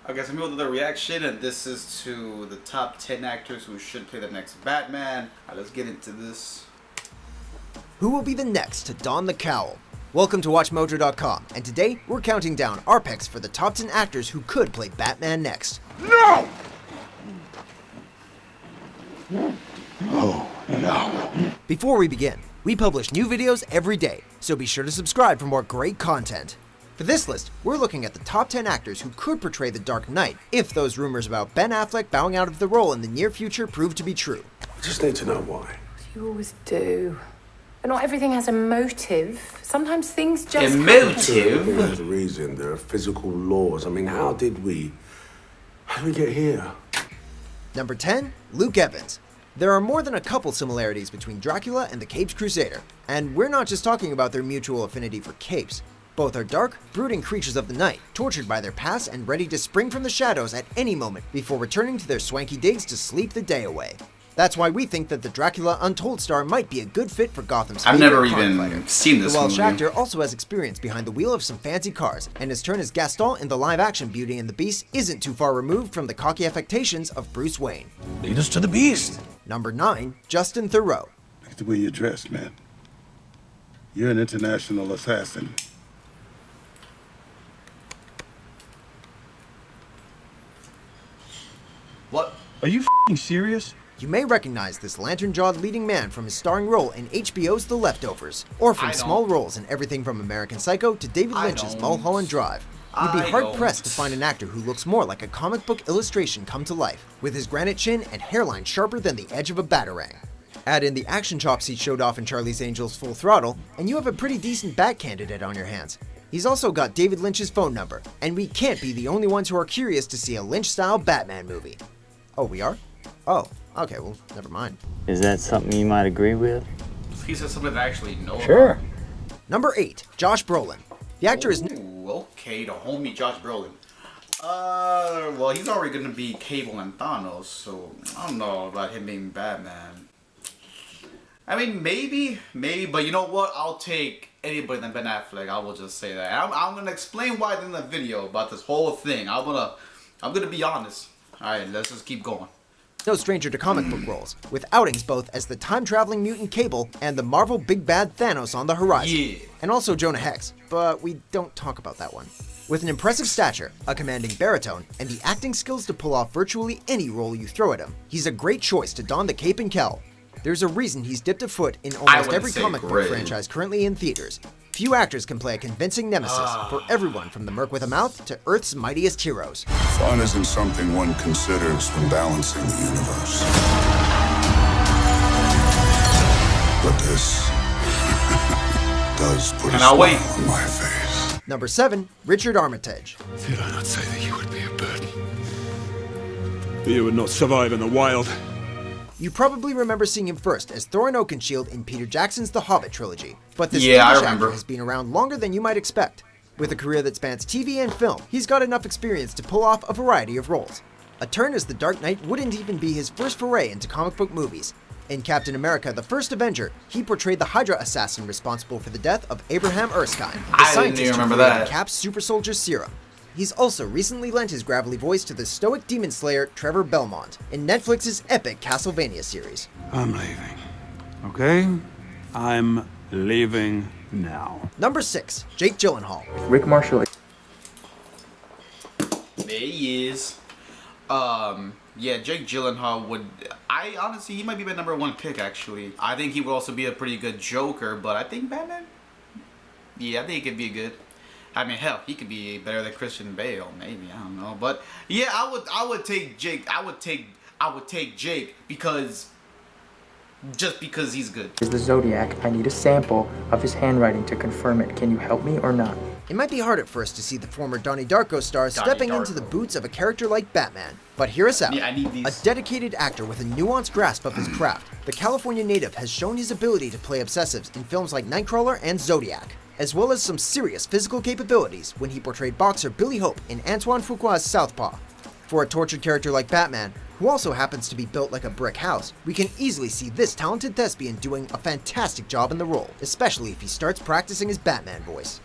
Okay, so I'm going to do the reaction, and this is to the top 10 actors who should play the next Batman. Alright, let's get into this. Who will be the next to don the cowl? Welcome to WatchMojo.com, and today we're counting down our picks for the top 10 actors who could play Batman next. No! Oh, no. Before we begin, we publish new videos every day, so be sure to subscribe for more great content. For this list, we're looking at the top 10 actors who could portray the Dark Knight if those rumors about Ben Affleck bowing out of the role in the near future prove to be true. I just need to know why. You always do. But not everything has a motive. Sometimes things just A motive? There's a reason. There are physical laws. I mean, how did we get here? Number 10, Luke Evans. There are more than a couple similarities between Dracula and the Capes Crusader, and we're not just talking about their mutual affinity for capes. Both are dark, brooding creatures of the night, tortured by their past and ready to spring from the shadows at any moment before returning to their swanky digs to sleep the day away. That's why we think that the Dracula Untold star might be a good fit for Gotham's I've favorite never crime even fighter. seen this The Welsh movie. actor also has experience behind the wheel of some fancy cars, and his turn as Gaston in the live-action Beauty and the Beast isn't too far removed from the cocky affectations of Bruce Wayne. Lead us to the beast. Number 9, Justin Theroux. Look at the way you're dressed, man. You're an international assassin. What? Are you f***ing serious? You may recognize this lantern-jawed leading man from his starring role in HBO's The Leftovers, or from I small don't. roles in everything from American Psycho to David I Lynch's don't. Mulholland Drive. You'd be I hard-pressed don't. to find an actor who looks more like a comic book illustration come to life, with his granite chin and hairline sharper than the edge of a batarang. Add in the action chops he showed off in Charlie's Angels Full Throttle, and you have a pretty decent Bat candidate on your hands. He's also got David Lynch's phone number, and we can't be the only ones who are curious to see a Lynch-style Batman movie. Oh, we are? Oh, okay, well, never mind. Is that something you might agree with? He said something that I actually know Sure. about. Number 8, Josh Brolin. The actor is... Ooh, okay, the homie Josh Brolin. Well, he's already gonna be Cable and Thanos, so I don't know about him being Batman. I mean, maybe, but you know what? I'll take anybody than Ben Affleck. I will just say that. I'm gonna explain why in the video about this whole thing. I'm gonna be honest. All right, let's just keep going. no stranger to comic book roles, with outings both as the time-traveling mutant Cable and the Marvel big bad Thanos on the horizon. Yeah. And also Jonah Hex, but we don't talk about that one. With an impressive stature, a commanding baritone, and the acting skills to pull off virtually any role you throw at him, he's a great choice to don the cape and cowl. There's a reason he's dipped a foot in almost wouldn't every say comic book great. franchise currently in theaters. Few actors can play a convincing nemesis for everyone from the Merc with a Mouth to Earth's mightiest heroes. Fun isn't something one considers when balancing the universe. But this does put a Cannot wait. smile on my face. Number 7, Richard Armitage. Did I not say that you would be a burden? You would not survive in the wild. You probably remember seeing him first as Thorin Oakenshield in Peter Jackson's The Hobbit trilogy, but this Yeah, I English remember. actor has been around longer than you might expect. With a career that spans TV and film, he's got enough experience to pull off a variety of roles. A turn as the Dark Knight wouldn't even be his first foray into comic book movies. In Captain America: The First Avenger, he portrayed the Hydra assassin responsible for the death of Abraham Erskine, the I didn't scientist even who remember created that. Cap's super soldier serum. He's also recently lent his gravelly voice to the stoic demon slayer Trevor Belmont in Netflix's epic Castlevania series. I'm leaving. Okay? I'm leaving now. Number 6, Jake Gyllenhaal. Rick Marshall. There he is. Yeah, Jake Gyllenhaal would. I honestly, he might be my number 1 pick. Actually, I think he would also be a pretty good Joker. But I think Batman. Yeah, I think he could be good. I mean, hell, he could be better than Christian Bale. Maybe, I don't know. But yeah, I would take Jake. I would take Jake because. Just because he's good. Is the Zodiac. I need a sample of his handwriting to confirm it. Can you help me or not? It might be hard at first to see the former Donnie Darko star stepping into the Darko. boots of a character like Batman. But hear us out. Yeah, I need these. A dedicated actor with a nuanced grasp of his craft, the California native has shown his ability to play obsessives in films like Nightcrawler and Zodiac, as well as some serious physical capabilities when he portrayed boxer Billy Hope in Antoine Fuqua's Southpaw. For a tortured character like Batman, who also happens to be built like a brick house, we can easily see this talented thespian doing a fantastic job in the role, especially if he starts practicing his Batman voice.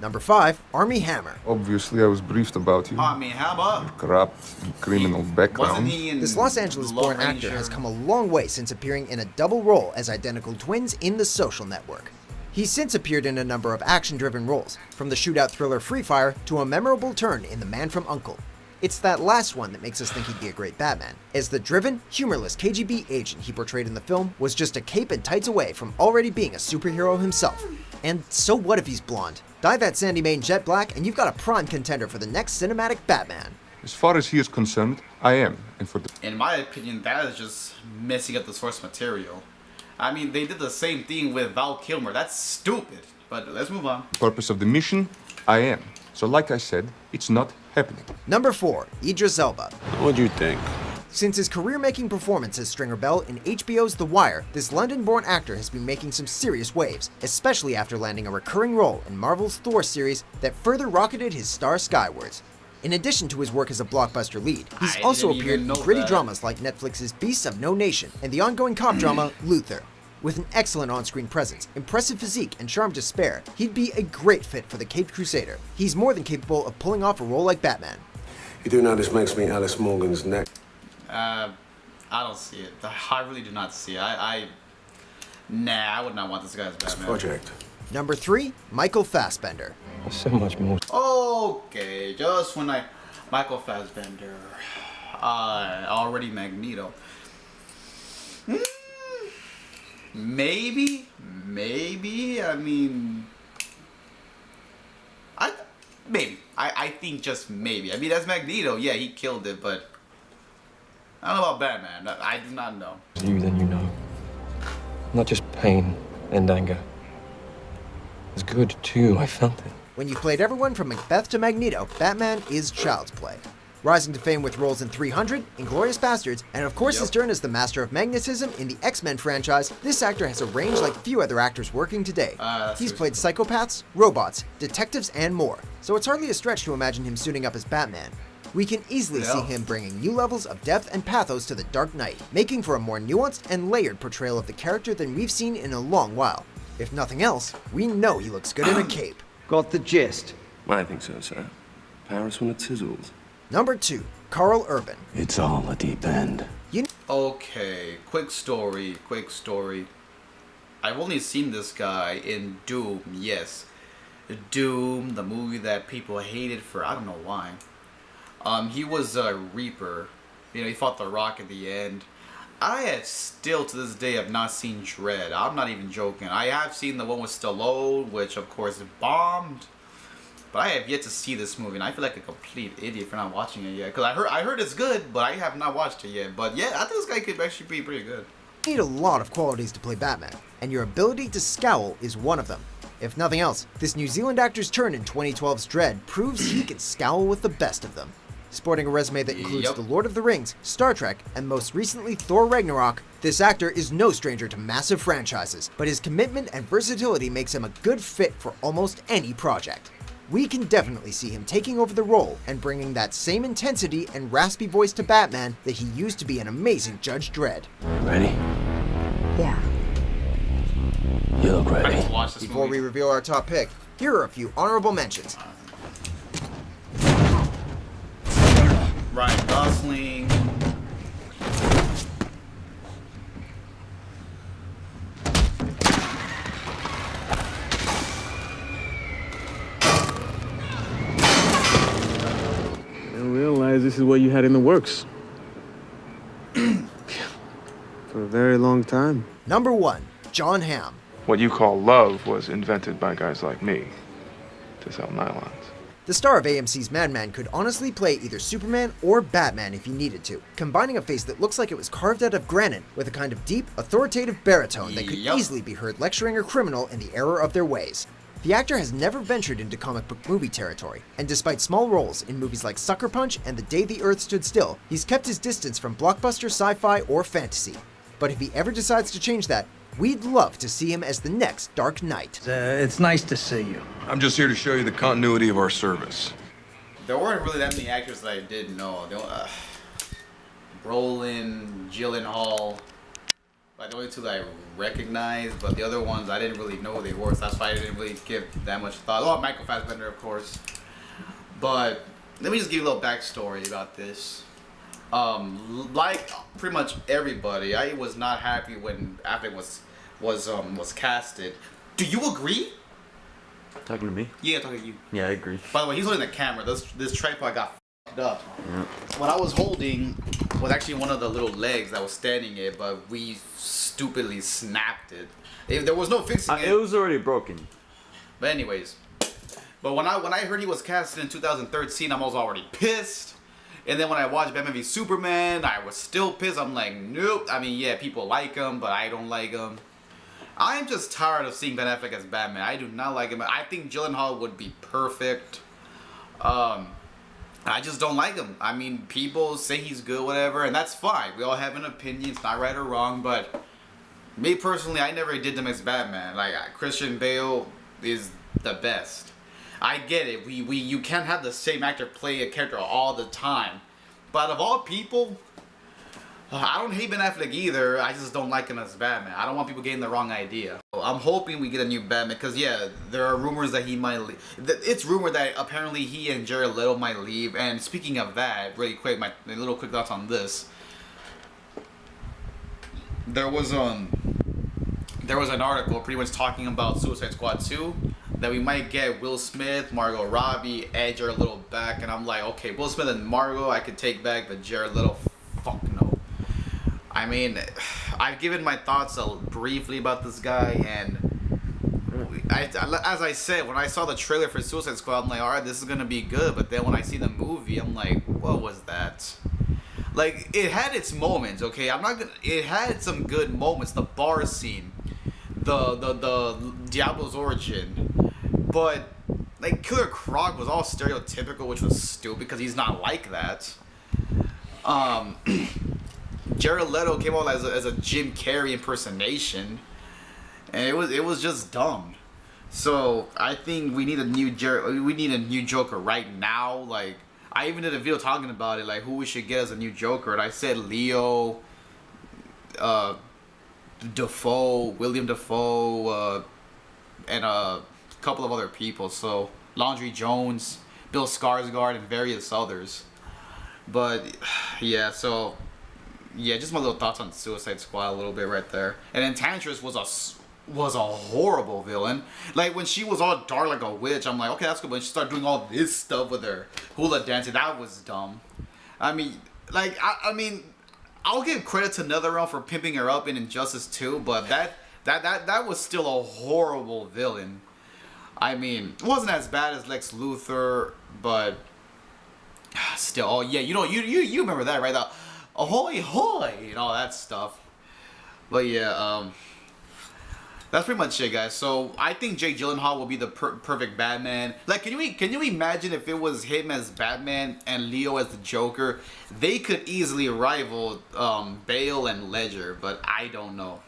Number 5, Army Hammer. Obviously, I was briefed about you. I mean, how about? Corrupt criminal Wasn't background. he in This Los Angeles-born Lone actor Ranger? has come a long way since appearing in a double role as identical twins in The Social Network. He's since appeared in a number of action-driven roles, from the shootout thriller Free Fire to a memorable turn in The Man from U.N.C.L.E. It's that last one that makes us think he'd be a great Batman, as the driven, humorless KGB agent he portrayed in the film was just a cape and tights away from already being a superhero himself. And so what if he's blonde? Dye that sandy mane jet black and you've got a prime contender for the next cinematic Batman. As far as he is concerned, I am. And for the In my opinion, that is just messing up the source material. I mean, they did the same thing with Val Kilmer. That's stupid. But let's move on. purpose of the mission, I am. So like I said, it's not happening. Number 4, Idris Elba. What'd you think? Since his career-making performance as Stringer Bell in HBO's The Wire, this London-born actor has been making some serious waves, especially after landing a recurring role in Marvel's Thor series that further rocketed his star skywards. In addition to his work as a blockbuster lead, he's I also didn't appeared even in know gritty that. dramas like Netflix's Beasts of No Nation and the ongoing cop drama Luther. With an excellent on-screen presence, impressive physique, and charm to spare, he'd be a great fit for the Caped Crusader. He's more than capable of pulling off a role like Batman. You do know this makes me Alice Morgan's neck. I don't see it. I really do not see it. Nah, I would not want this guy as Batman. Project. Number 3, Michael Fassbender. There's so much more. Okay, just when Michael Fassbender, already Magneto. Maybe. I mean, maybe. I think just maybe. I mean, as Magneto, yeah, he killed it, but I don't know about Batman. I do not know. You then you know. Not just pain and anger. It's good too, I felt it. When you've played everyone from Macbeth to Magneto, Batman is child's play. Rising to fame with roles in 300, Inglourious Bastards, and of course his turn as the Master of Magnetism in the X-Men franchise, this actor has a range like few other actors working today. He's played psychopaths, robots, detectives, and more, so it's hardly a stretch to imagine him suiting up as Batman. We can easily see him bringing new levels of depth and pathos to the Dark Knight, making for a more nuanced and layered portrayal of the character than we've seen in a long while. If nothing else, we know he looks good in a cape. Got the gist? I think so, sir. Paris when it sizzles. Number 2, Carl Urban. It's all a deep end. Okay, quick story. I've only seen this guy in Doom, yes. Doom, the movie that people hated for I don't know why. He was a Reaper. You know, he fought The Rock at the end. I still to this day have not seen Dread. I'm not even joking. I have seen the one with Stallone, which of course bombed. But I have yet to see this movie, and I feel like a complete idiot for not watching it yet. Because I heard it's good, but I have not watched it yet. But yeah, I think this guy could actually be pretty good. You need a lot of qualities to play Batman, and your ability to scowl is one of them. If nothing else, this New Zealand actor's turn in 2012's Dread proves he can scowl with the best of them. Sporting a resume that includes The Lord of the Rings, Star Trek, and most recently Thor Ragnarok, this actor is no stranger to massive franchises, but his commitment and versatility makes him a good fit for almost any project. We can definitely see him taking over the role and bringing that same intensity and raspy voice to Batman that he used to be an amazing Judge Dredd. Ready? Yeah. You look ready. Before we reveal our top pick, here are a few honorable mentions. Ryan Gosling. I didn't realize this is what you had in the works. For a very long time. Number 1, John Hamm. What you call love was invented by guys like me to sell nylons. The star of AMC's Mad Men could honestly play either Superman or Batman if he needed to, combining a face that looks like it was carved out of granite with a kind of deep, authoritative baritone that could easily be heard lecturing a criminal in the error of their ways. The actor has never ventured into comic book movie territory, and despite small roles in movies like Sucker Punch and The Day the Earth Stood Still, he's kept his distance from blockbuster sci-fi or fantasy. But if he ever decides to change that, we'd love to see him as the next Dark Knight. It's nice to see you. I'm just here to show you the continuity of our service. There weren't really that many actors that I didn't know. Brolin, Gyllenhaal. Like the only two that I recognized, but the other ones I didn't really know they were, so that's why I didn't really give that much thought. Oh, Michael Fassbender, of course. But let me just give you a little backstory about this. Like pretty much everybody, I was not happy when Affleck was casted. Do you agree? Talking to me? Yeah, talking to you. Yeah, I agree. By the way, he's holding the camera. This tripod got f***ed up. Yeah. What I was holding was actually one of the little legs that was standing it, but we stupidly snapped it. There was no fixing it. It was already broken. But anyways, but when I heard he was casted in 2013, I was already pissed. And then when I watched Batman v Superman, I was still pissed. I'm like, nope. I mean, yeah, people like him, but I don't like him. I'm just tired of seeing Ben Affleck as Batman. I do not like him. I think Gyllenhaal would be perfect. I just don't like him. I mean, people say he's good, whatever, and that's fine. We all have an opinion. It's not right or wrong, but me personally, I never did him as Batman. Like, Christian Bale is the best. I get it. You can't have the same actor play a character all the time. But of all people, I don't hate Ben Affleck either. I just don't like him as Batman. I don't want people getting the wrong idea. I'm hoping we get a new Batman because, yeah, there are rumors that he might leave. It's rumored that apparently he and Jared Leto might leave. And speaking of that, really quick, my little quick thoughts on this. There was an article pretty much talking about Suicide Squad 2. That we might get Will Smith, Margot Robbie, and Jared Leto back. And I'm like, okay, Will Smith and Margot I could take back, but Jared Leto, fuck no. I mean, I've given my thoughts briefly about this guy, and as I said, when I saw the trailer for Suicide Squad, I'm like, alright, this is gonna be good. But then when I see the movie, I'm like, what was that? Like, it had its moments, okay? It had some good moments. The bar scene, the Diablo's origin. But, like, Killer Croc was all stereotypical, which was stupid because he's not like that. Jared Leto came out as a Jim Carrey impersonation, and it was just dumb. So I think we need a new Joker right now. Like, I even did a video talking about it, like who we should get as a new Joker, and I said Leo, William Dafoe, and couple of other people, so Laundry Jones, Bill Skarsgård, and various others. But yeah, so yeah, just my little thoughts on Suicide Squad a little bit right there. And Enchantress was a horrible villain. Like when she was all dark like a witch, I'm like, okay, that's good. But she started doing all this stuff with her hula dancing, that was dumb. I mean, like I mean, I'll give credit to NetherRealm for pimping her up in Injustice 2, but that was still a horrible villain. I mean, it wasn't as bad as Lex Luthor, but still, oh yeah, you remember that, right? The ahoy hoy and all that stuff. But yeah, that's pretty much it, guys. So I think Jake Gyllenhaal will be the perfect Batman. Like, can you imagine if it was him as Batman and Leo as the Joker? They could easily rival Bale and Ledger, but I don't know.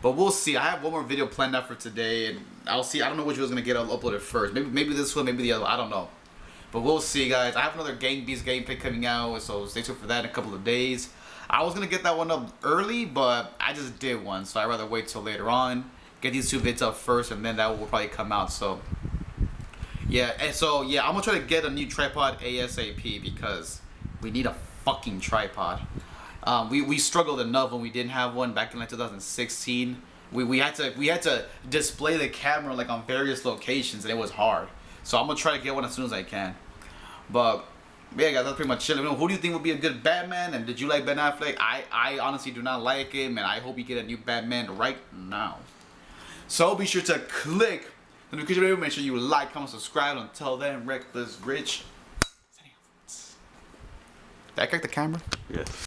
But we'll see. I have one more video planned out for today, and I'll see. I don't know which one's gonna get uploaded first. Maybe this one, maybe the other one. I don't know. But we'll see, guys. I have another Gang Beast gameplay coming out, so stay tuned for that in a couple of days. I was gonna get that one up early, but I just did one, so I'd rather wait till later on. Get these two vids up first, and then that will probably come out. So yeah, and so yeah, I'm gonna try to get a new tripod ASAP because we need a fucking tripod. We struggled enough when we didn't have one back in like 2016. We had to display the camera like on various locations, and it was hard. So I'm gonna try to get one as soon as I can. But yeah, guys, that's pretty much it. Who do you think would be a good Batman? And did you like Ben Affleck? I honestly do not like him, and I hope you get a new Batman right now. So be sure to click the notification bell. Make sure you like, comment, subscribe. Until then, REKLEZ Rich. Did I crack the camera? Yes.